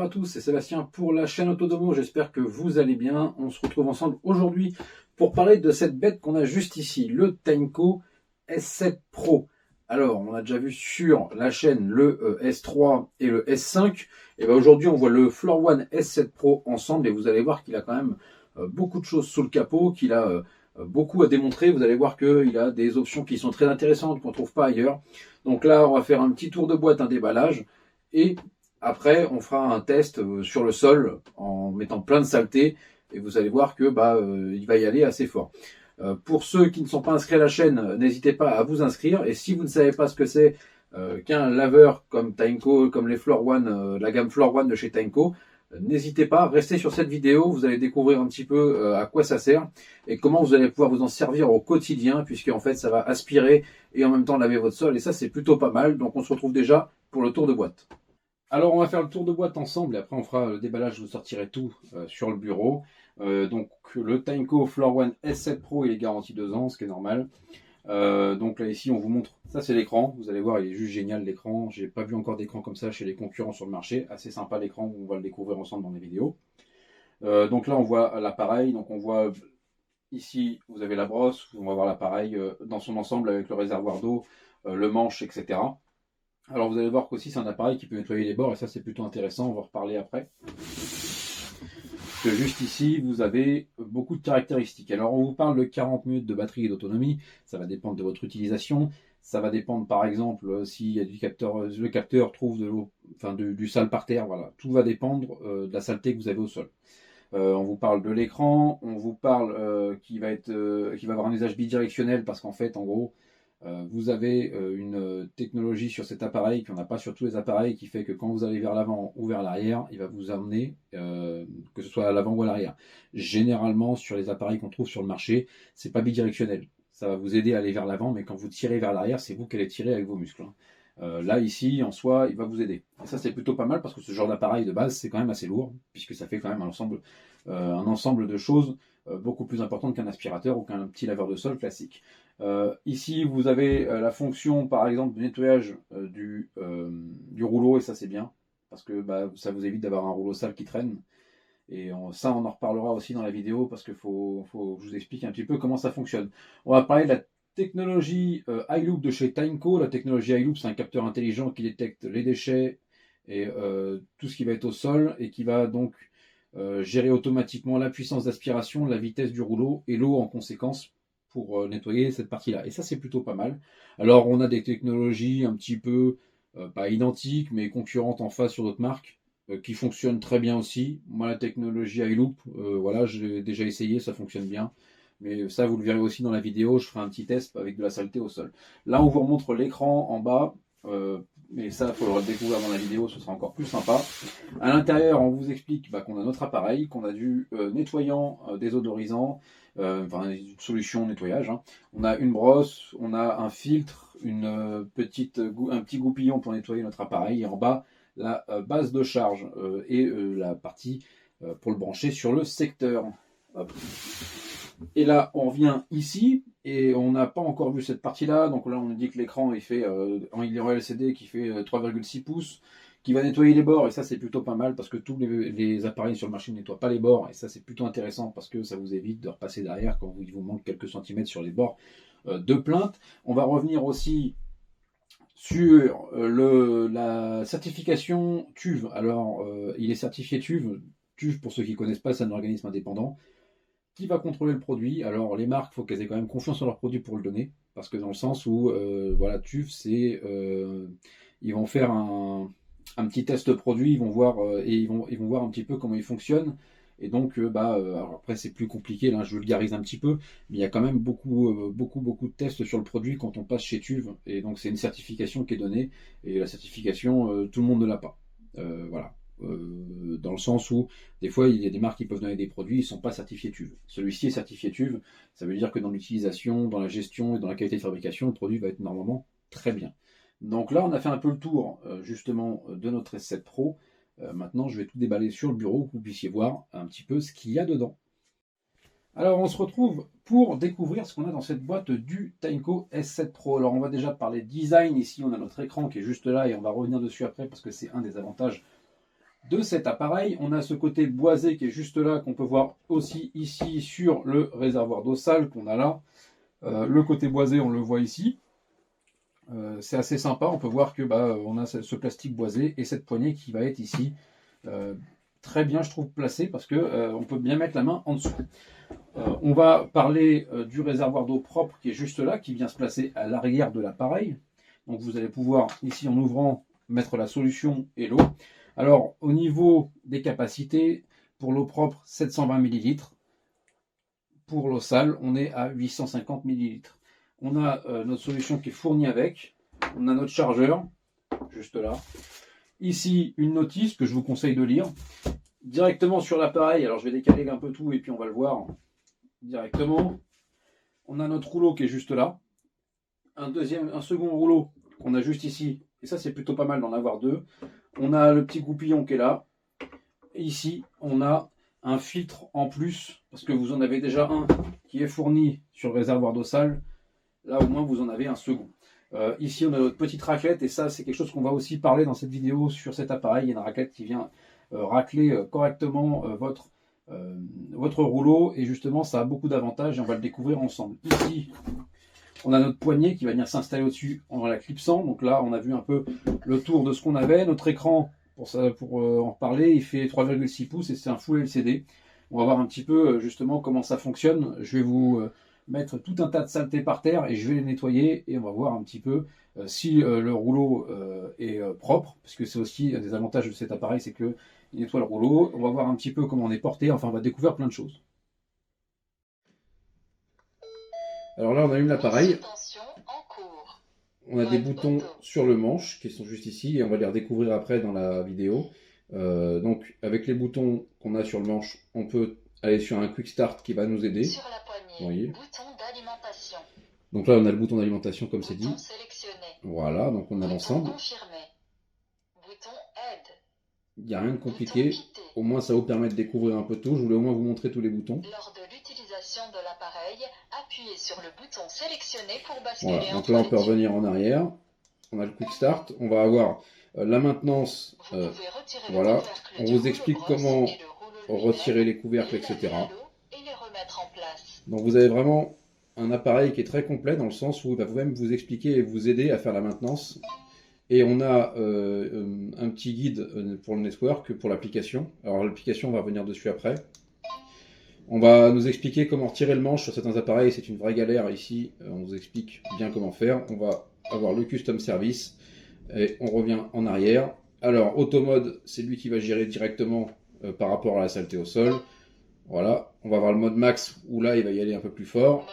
à tous, c'est Sébastien pour la chaîne Autodomo, j'espère que vous allez bien. On se retrouve ensemble aujourd'hui pour parler de cette bête qu'on a juste ici, le Tainco S7 Pro. Alors, on a déjà vu sur la chaîne le S3 et le S5, et bien aujourd'hui on voit le Floor One S7 Pro ensemble, et vous allez voir qu'il a quand même beaucoup de choses sous le capot, qu'il a beaucoup à démontrer. Vous allez voir qu'il a des options qui sont très intéressantes, qu'on ne trouve pas ailleurs. Donc là, on va faire un petit tour de boîte, un déballage, et après, on fera un test sur le sol en mettant plein de saleté et vous allez voir que il va y aller assez fort. Pour ceux qui ne sont pas inscrits à la chaîne, n'hésitez pas à vous inscrire. Et si vous ne savez pas ce que c'est qu'un laveur comme Tainco, comme les Floor One, la gamme Floor One de chez Tainco, n'hésitez pas, restez sur cette vidéo. Vous allez découvrir un petit peu à quoi ça sert et comment vous allez pouvoir vous en servir au quotidien, puisque en fait ça va aspirer et en même temps laver votre sol. Et ça, c'est plutôt pas mal. Donc on se retrouve déjà pour le tour de boîte. Alors on va faire le tour de boîte ensemble et après on fera le déballage, je vous sortirai tout sur le bureau. Donc le Tainco Floor One S7 Pro il est garanti 2 ans, ce qui est normal. Donc là ici on vous montre, ça c'est l'écran, vous allez voir il est juste génial l'écran, j'ai pas vu encore d'écran comme ça chez les concurrents sur le marché, assez sympa l'écran, on va le découvrir ensemble dans les vidéos. Donc là on voit l'appareil, donc on voit ici vous avez la brosse, on va voir l'appareil dans son ensemble avec le réservoir d'eau, le manche, etc. Alors vous allez voir qu'aussi c'est un appareil qui peut nettoyer les bords et ça c'est plutôt intéressant, on va en reparler après. Que juste ici vous avez beaucoup de caractéristiques. Alors on vous parle de 40 minutes de batterie et d'autonomie, ça va dépendre de votre utilisation. Ça va dépendre par exemple s'il y a du capteur, le capteur trouve de l'eau, enfin du sale par terre, voilà. Tout va dépendre de la saleté que vous avez au sol. On vous parle de l'écran, on vous parle qui va avoir un usage bidirectionnel parce qu'en fait en gros vous avez une technologie sur cet appareil qu'on n'a pas sur tous les appareils qui fait que quand vous allez vers l'avant ou vers l'arrière, il va vous amener, que ce soit à l'avant ou à l'arrière. Généralement, sur les appareils qu'on trouve sur le marché, c'est pas bidirectionnel. Ça va vous aider à aller vers l'avant, mais quand vous tirez vers l'arrière, c'est vous qui allez tirer avec vos muscles. Là, ici, en soi, il va vous aider. Et ça, c'est plutôt pas mal parce que ce genre d'appareil de base, c'est quand même assez lourd, puisque ça fait quand même un ensemble de choses beaucoup plus importantes qu'un aspirateur ou qu'un petit laveur de sol classique. Ici, vous avez la fonction, par exemple, de nettoyage du rouleau, et ça, c'est bien, parce que ça vous évite d'avoir un rouleau sale qui traîne. Et ça, on en reparlera aussi dans la vidéo, parce qu'il faut que je vous explique un petit peu comment ça fonctionne. On va parler de la technologie iLoop de chez Tainco. La technologie iLoop, c'est un capteur intelligent qui détecte les déchets et tout ce qui va être au sol, et qui va donc gérer automatiquement la puissance d'aspiration, la vitesse du rouleau et l'eau en conséquence, pour nettoyer cette partie-là. Et ça, c'est plutôt pas mal. Alors, on a des technologies un petit peu, pas identiques, mais concurrentes en face sur d'autres marques, qui fonctionnent très bien aussi. Moi, la technologie iLoop, voilà, j'ai déjà essayé, ça fonctionne bien. Mais ça, vous le verrez aussi dans la vidéo, je ferai un petit test avec de la saleté au sol. Là, on vous remontre l'écran en bas, mais ça, il faudra le découvrir dans la vidéo, ce sera encore plus sympa. À l'intérieur, on vous explique qu'on a notre appareil, qu'on a du nettoyant désodorisant, enfin une solution nettoyage. Hein. On a une brosse, on a un filtre, un petit goupillon pour nettoyer notre appareil, et en bas, la base de charge et la partie pour le brancher sur le secteur. Hop. Et là, on vient ici, et on n'a pas encore vu cette partie-là. Donc là, on nous dit que l'écran il est en LCD qui fait 3,6 pouces, qui va nettoyer les bords, et ça c'est plutôt pas mal parce que tous les appareils sur le marché ne nettoient pas les bords, et ça c'est plutôt intéressant parce que ça vous évite de repasser derrière quand il vous manque quelques centimètres sur les bords de plainte. On va revenir aussi sur la certification TÜV. Alors il est certifié TÜV. TÜV, pour ceux qui ne connaissent pas, c'est un organisme indépendant qui va contrôler le produit. Alors les marques, il faut qu'elles aient quand même confiance en leur produit pour le donner, parce que dans le sens où voilà, TÜV, c'est ils vont faire un petit test produit, ils vont voir et ils vont voir un petit peu comment il fonctionne. Et donc alors après c'est plus compliqué, là je vulgarise un petit peu, mais il y a quand même beaucoup de tests sur le produit quand on passe chez TÜV, et donc c'est une certification qui est donnée, et la certification tout le monde ne l'a pas. Voilà. Dans le sens où des fois il y a des marques qui peuvent donner des produits, ils ne sont pas certifiés TÜV. Celui-ci est certifié TÜV, ça veut dire que dans l'utilisation, dans la gestion et dans la qualité de fabrication, le produit va être normalement très bien. Donc là on a fait un peu le tour justement de notre S7 Pro. Maintenant je vais tout déballer sur le bureau pour que vous puissiez voir un petit peu ce qu'il y a dedans. Alors on se retrouve pour découvrir ce qu'on a dans cette boîte du Tainco S7 Pro. Alors on va déjà parler design. Ici on a notre écran qui est juste là et on va revenir dessus après parce que c'est un des avantages de cet appareil. On a ce côté boisé qui est juste là, qu'on peut voir aussi ici sur le réservoir d'eau sale qu'on a là. Le côté boisé, on le voit ici. C'est assez sympa, on peut voir que on a ce plastique boisé et cette poignée qui va être ici très bien, je trouve, placée, parce que on peut bien mettre la main en dessous. On va parler du réservoir d'eau propre qui est juste là, qui vient se placer à l'arrière de l'appareil. Donc vous allez pouvoir, ici en ouvrant, mettre la solution et l'eau. Alors au niveau des capacités, pour l'eau propre, 720 ml. Pour l'eau sale, on est à 850 ml. On a notre solution qui est fournie avec. On a notre chargeur, juste là. Ici, une notice que je vous conseille de lire. Directement sur l'appareil, alors je vais décaler un peu tout et puis on va le voir directement. On a notre rouleau qui est juste là. Un second rouleau qu'on a juste ici. Et ça, c'est plutôt pas mal d'en avoir deux. On a le petit goupillon qui est là. Et ici, on a un filtre en plus, parce que vous en avez déjà un qui est fourni sur le réservoir d'eau sale. Là, au moins, vous en avez un second. Ici, on a notre petite raclette, et ça, c'est quelque chose qu'on va aussi parler dans cette vidéo sur cet appareil. Il y a une raclette qui vient racler correctement votre rouleau, et justement, ça a beaucoup d'avantages, et on va le découvrir ensemble. Ici, on a notre poignée qui va venir s'installer au-dessus en la clipsant. Donc là, on a vu un peu le tour de ce qu'on avait. Notre écran, pour en parler, il fait 3,6 pouces et c'est un Full LCD. On va voir un petit peu justement comment ça fonctionne. Je vais vous mettre tout un tas de saletés par terre et je vais les nettoyer et on va voir un petit peu si le rouleau est propre, parce que c'est aussi un des avantages de cet appareil, c'est qu'il nettoie le rouleau. On va voir un petit peu comment on est porté, enfin on va découvrir plein de choses. Alors là, on allume l'appareil. On a des boutons sur le manche qui sont juste ici et on va les redécouvrir après dans la vidéo. Donc avec les boutons qu'on a sur le manche, on peut aller sur un Quick Start qui va nous aider. Sur la poignée, bouton d'alimentation. Donc là, on a le bouton d'alimentation comme c'est dit. Sélectionné. Voilà, donc on a l'ensemble. Bouton aide. Il n'y a rien de compliqué. Au moins, ça vous permet de découvrir un peu tout. Je voulais au moins vous montrer tous les boutons. Lors de l'utilisation de l'appareil, appuyez sur le bouton sélectionné pour basculer. Voilà, donc là, on peut revenir en arrière. On a le Quick Start. On va avoir la maintenance. Voilà, on vous explique comment retirer les couvercles, etc. Donc vous avez vraiment un appareil qui est très complet dans le sens où il va même vous expliquer et vous aider à faire la maintenance. Et on a un petit guide pour le network, pour l'application. Alors l'application, on va revenir dessus après. On va nous expliquer comment retirer le manche sur certains appareils, c'est une vraie galère ici, on nous explique bien comment faire. On va avoir le custom service et on revient en arrière. Alors automode, c'est lui qui va gérer directement par rapport à la saleté au sol. Voilà, on va avoir le mode max où là il va y aller un peu plus fort.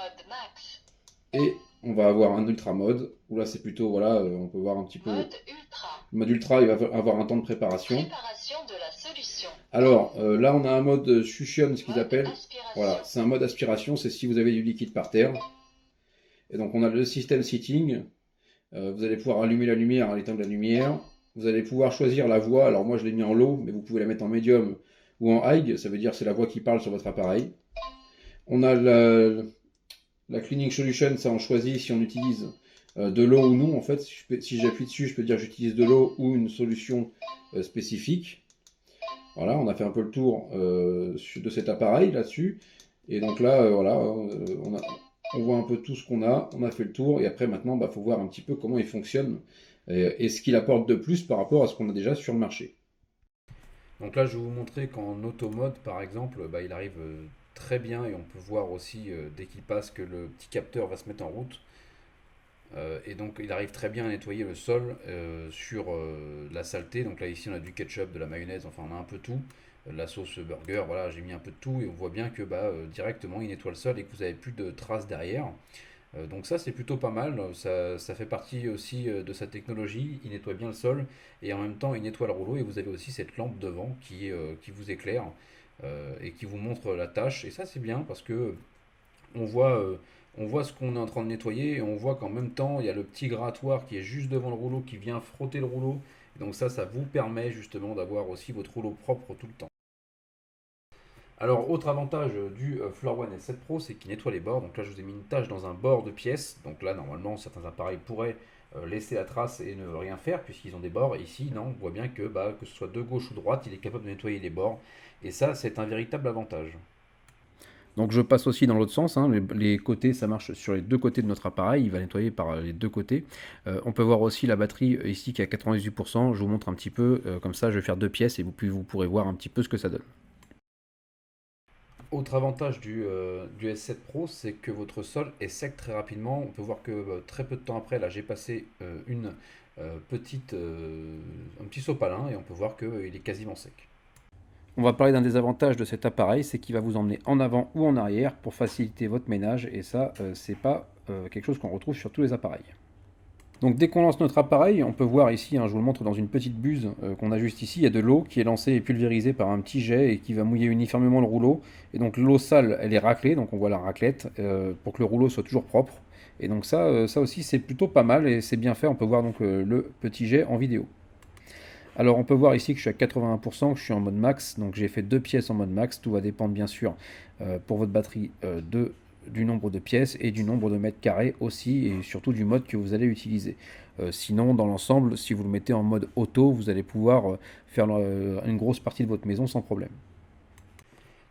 Et on va avoir un ultra mode où là c'est plutôt, voilà, on peut voir un petit peu. Le mode ultra, il va avoir un temps de préparation. De la solution. Alors là on a un mode suction, ce qu'ils appellent. Voilà, c'est un mode aspiration, c'est si vous avez du liquide par terre. Et donc on a le système seating. Vous allez pouvoir allumer la lumière, éteindre la lumière. Vous allez pouvoir choisir la voix. Alors moi je l'ai mis en low, mais vous pouvez la mettre en medium ou en high. Ça veut dire c'est la voix qui parle sur votre appareil. On a la cleaning solution, ça on choisit si on utilise de l'eau ou non. En fait, si j'appuie dessus, je peux dire j'utilise de l'eau ou une solution spécifique. Voilà, on a fait un peu le tour de cet appareil là-dessus. Et donc là, voilà, on voit un peu tout ce qu'on a. On a fait le tour. Et après, maintenant, il faut voir un petit peu comment il fonctionne et ce qu'il apporte de plus par rapport à ce qu'on a déjà sur le marché. Donc là, je vais vous montrer qu'en auto mode, par exemple, il arrive très bien. Et on peut voir aussi, dès qu'il passe, que le petit capteur va se mettre en route. Et donc il arrive très bien à nettoyer le sol sur la saleté. Donc là ici on a du ketchup, de la mayonnaise, enfin on a un peu tout. La sauce burger, voilà, j'ai mis un peu de tout et on voit bien que directement il nettoie le sol et que vous n'avez plus de traces derrière. Donc ça c'est plutôt pas mal, ça fait partie aussi de sa technologie, il nettoie bien le sol et en même temps il nettoie le rouleau et vous avez aussi cette lampe devant qui vous éclaire et qui vous montre la tâche. Et ça c'est bien parce que on voit ce qu'on est en train de nettoyer et on voit qu'en même temps, il y a le petit grattoir qui est juste devant le rouleau qui vient frotter le rouleau. Et donc ça vous permet justement d'avoir aussi votre rouleau propre tout le temps. Alors, autre avantage du Floor One S7 Pro, c'est qu'il nettoie les bords. Donc là, je vous ai mis une tâche dans un bord de pièce. Donc là, normalement, certains appareils pourraient laisser la trace et ne rien faire puisqu'ils ont des bords. Ici, non, on voit bien que ce soit de gauche ou droite, il est capable de nettoyer les bords. Et ça, c'est un véritable avantage. Donc je passe aussi dans l'autre sens, hein, les côtés, ça marche sur les deux côtés de notre appareil, il va nettoyer par les deux côtés. On peut voir aussi la batterie ici qui est à 98%, je vous montre un petit peu, comme ça je vais faire deux pièces et vous pourrez voir un petit peu ce que ça donne. Autre avantage du S7 Pro, c'est que votre sol est sec très rapidement. On peut voir que très peu de temps après, là j'ai passé un petit sopalin et on peut voir qu'il est quasiment sec. On va parler d'un des avantages de cet appareil, c'est qu'il va vous emmener en avant ou en arrière pour faciliter votre ménage et ça, c'est pas quelque chose qu'on retrouve sur tous les appareils. Donc dès qu'on lance notre appareil, on peut voir ici, hein, je vous le montre dans une petite buse qu'on a juste ici, il y a de l'eau qui est lancée et pulvérisée par un petit jet et qui va mouiller uniformément le rouleau. Et donc l'eau sale, elle est raclée, donc on voit la raclette, pour que le rouleau soit toujours propre. Et donc ça aussi c'est plutôt pas mal et c'est bien fait, on peut voir donc le petit jet en vidéo. Alors on peut voir ici que je suis à 81%, que je suis en mode max, donc j'ai fait deux pièces en mode max, tout va dépendre bien sûr pour votre batterie du nombre de pièces et du nombre de mètres carrés aussi, et surtout du mode que vous allez utiliser. Sinon, dans l'ensemble, si vous le mettez en mode auto, vous allez pouvoir faire une grosse partie de votre maison sans problème.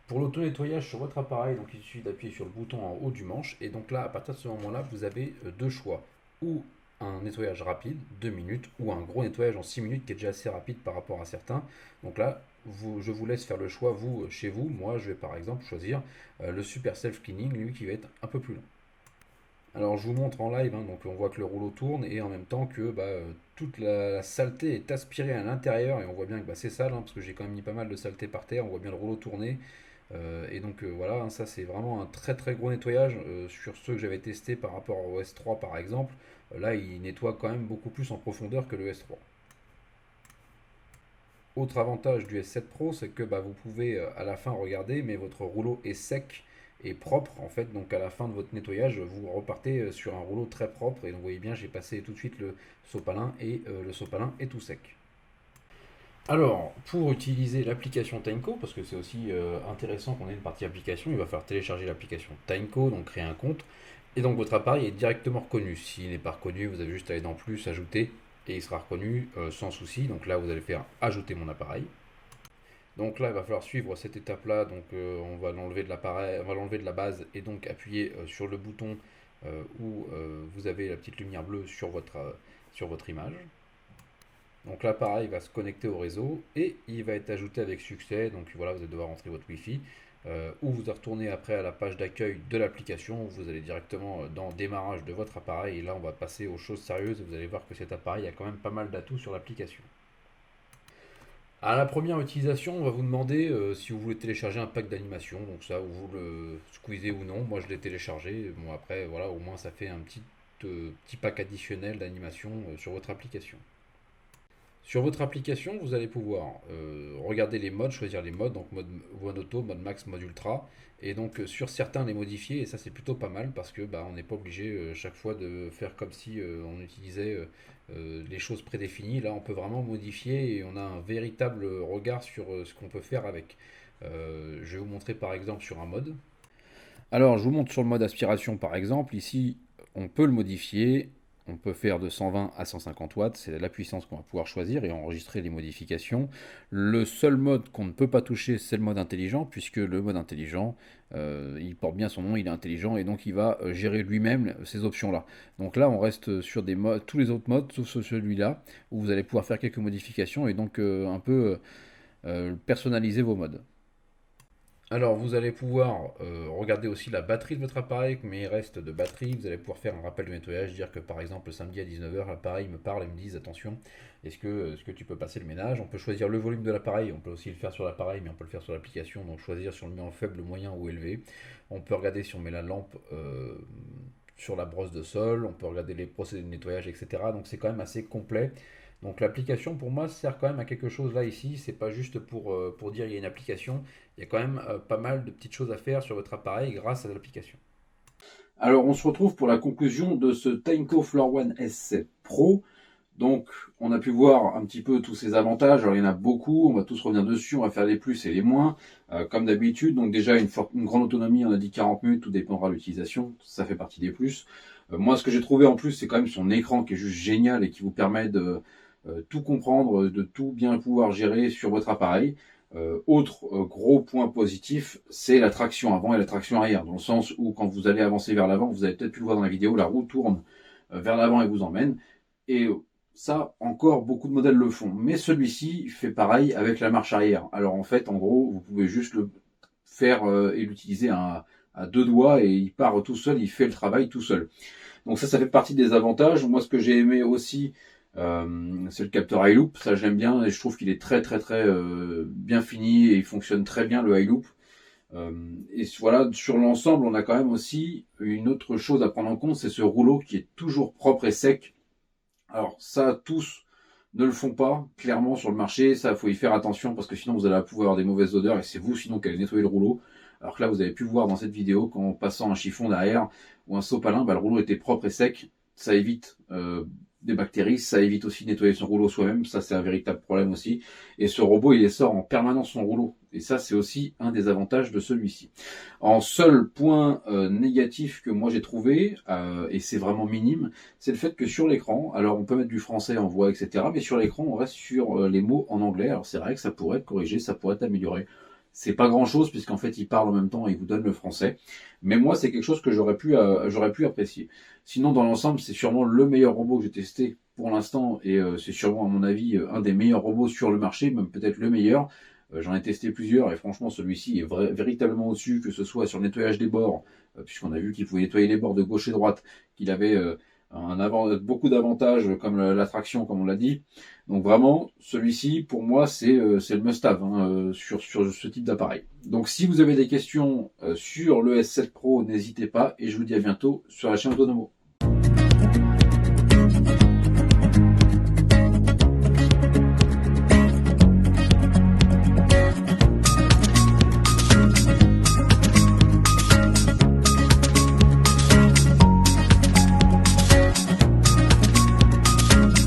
Pour l'auto-nettoyage sur votre appareil, donc il suffit d'appuyer sur le bouton en haut du manche, et donc là, à partir de ce moment-là, vous avez deux choix. Ou un nettoyage rapide, 2 minutes, ou un gros nettoyage en 6 minutes qui est déjà assez rapide par rapport à certains. Donc là, je vous laisse faire le choix, vous, chez vous. Moi, je vais par exemple choisir le Super Self Cleaning, lui qui va être un peu plus long. Alors je vous montre en live, hein, donc on voit que le rouleau tourne et en même temps que toute la saleté est aspirée à l'intérieur et on voit bien que c'est sale, hein, parce que j'ai quand même mis pas mal de saleté par terre, on voit bien le rouleau tourner. Et donc voilà, hein, ça c'est vraiment un très très gros nettoyage sur ceux que j'avais testés par rapport au S3 par exemple. Là il nettoie quand même beaucoup plus en profondeur que le S3. Autre avantage du S7 Pro, c'est que vous pouvez à la fin regarder, mais votre rouleau est sec et propre en fait. Donc à la fin de votre nettoyage, vous repartez sur un rouleau très propre. Et donc vous voyez bien, j'ai passé tout de suite le sopalin et le sopalin est tout sec. Alors, pour utiliser l'application Timeco, parce que c'est aussi intéressant qu'on ait une partie application, il va falloir télécharger l'application Timeco, donc créer un compte, et donc votre appareil est directement reconnu. S'il n'est pas reconnu, vous avez juste à aller dans Plus, Ajouter, et il sera reconnu sans souci. Donc là, vous allez faire Ajouter mon appareil. Donc là, il va falloir suivre cette étape-là. Donc on va l'enlever de l'appareil, on va l'enlever de la base et donc appuyer sur le bouton où vous avez la petite lumière bleue sur votre image. Donc l'appareil va se connecter au réseau et il va être ajouté avec succès. Donc voilà, vous allez devoir rentrer votre Wi-Fi. Ou vous retournez après à la page d'accueil de l'application. Vous allez directement dans démarrage de votre appareil. Et là, on va passer aux choses sérieuses. Vous allez voir que cet appareil a quand même pas mal d'atouts sur l'application. À la première utilisation, on va vous demander si vous voulez télécharger un pack d'animation. Donc ça, vous le squeezez ou non. Moi, je l'ai téléchargé. Bon, après, voilà, au moins ça fait un petit pack additionnel d'animation sur votre application. Sur votre application, vous allez pouvoir regarder les modes, choisir les modes, donc mode auto, mode max, mode ultra, et donc sur certains les modifier, et ça c'est plutôt pas mal parce que on n'est pas obligé chaque fois de faire comme si on utilisait les choses prédéfinies. Là on peut vraiment modifier et on a un véritable regard sur ce qu'on peut faire avec. Je vais vous montrer par exemple sur un mode. Alors je vous montre sur le mode aspiration par exemple, ici on peut le modifier. On peut faire de 120 à 150 watts, c'est la puissance qu'on va pouvoir choisir et enregistrer les modifications. Le seul mode qu'on ne peut pas toucher, c'est le mode intelligent, puisque le mode intelligent, il porte bien son nom, il est intelligent, et donc il va gérer lui-même ces options-là. Donc là, on reste sur des modes, tous les autres modes, sauf celui-là, où vous allez pouvoir faire quelques modifications et donc un peu personnaliser vos modes. Alors, vous allez pouvoir regarder aussi la batterie de votre appareil, combien il reste de batterie. Vous allez pouvoir faire un rappel de nettoyage, dire que par exemple, le samedi à 19h, l'appareil me parle et me dit attention, est-ce que tu peux passer le ménage? On peut choisir le volume de l'appareil, on peut aussi le faire sur l'appareil, mais on peut le faire sur l'application. Donc, choisir si on le met en faible, moyen ou élevé. On peut regarder si on met la lampe sur la brosse de sol, on peut regarder les procédés de nettoyage, etc. Donc, c'est quand même assez complet. Donc l'application pour moi sert quand même à quelque chose là ici, c'est pas juste pour dire il y a une application, il y a quand même pas mal de petites choses à faire sur votre appareil grâce à l'application. Alors on se retrouve pour la conclusion de ce Timeco Floor One S7 Pro. Donc, on a pu voir un petit peu tous ces avantages. Alors, il y en a beaucoup. On va tous revenir dessus. On va faire les plus et les moins, comme d'habitude. Donc, déjà, une grande autonomie. On a dit 40 minutes. Tout dépendra de l'utilisation. Ça fait partie des plus. Moi, ce que j'ai trouvé en plus, c'est quand même son écran qui est juste génial et qui vous permet de tout comprendre, de tout bien pouvoir gérer sur votre appareil. Autre gros point positif, c'est la traction avant et la traction arrière. Dans le sens où, quand vous allez avancer vers l'avant, vous avez peut-être pu le voir dans la vidéo, la roue tourne vers l'avant et vous emmène. Et ça, encore, beaucoup de modèles le font. Mais celui-ci fait pareil avec la marche arrière. Alors en fait, en gros, vous pouvez juste le faire et l'utiliser à deux doigts et il part tout seul, il fait le travail tout seul. Donc ça fait partie des avantages. Moi, ce que j'ai aimé aussi, c'est le capteur high loop. Ça, j'aime bien et je trouve qu'il est très bien fini et il fonctionne très bien le high loop. Et voilà, sur l'ensemble, on a quand même aussi une autre chose à prendre en compte, c'est ce rouleau qui est toujours propre et sec. Alors ça, tous ne le font pas, clairement, sur le marché. Ça, il faut y faire attention parce que sinon vous allez pouvoir avoir des mauvaises odeurs et c'est vous sinon qui allez nettoyer le rouleau. Alors que là, vous avez pu voir dans cette vidéo qu'en passant un chiffon derrière ou un sopalin, le rouleau était propre et sec. Ça évite des bactéries, ça évite aussi de nettoyer son rouleau soi-même. Ça, c'est un véritable problème aussi. Et ce robot, il sort en permanence son rouleau. Et ça, c'est aussi un des avantages de celui-ci. En seul point négatif que moi j'ai trouvé, et c'est vraiment minime, c'est le fait que sur l'écran, alors on peut mettre du français en voix, etc., mais sur l'écran, on reste sur les mots en anglais. Alors c'est vrai que ça pourrait être corrigé, ça pourrait être amélioré. C'est pas grand chose puisqu'en fait il parle en même temps et il vous donne le français. Mais moi c'est quelque chose que j'aurais pu apprécier. Sinon dans l'ensemble c'est sûrement le meilleur robot que j'ai testé pour l'instant et c'est sûrement à mon avis un des meilleurs robots sur le marché, même peut-être le meilleur. J'en ai testé plusieurs et franchement celui-ci est véritablement au-dessus, que ce soit sur le nettoyage des bords, puisqu'on a vu qu'il pouvait nettoyer les bords de gauche et droite, qu'il avait beaucoup d'avantages comme la traction comme on l'a dit. Donc vraiment, celui-ci, pour moi, c'est le must-have sur ce type d'appareil. Donc si vous avez des questions sur le S7 Pro, n'hésitez pas et je vous dis à bientôt sur la chaîne Autonomo.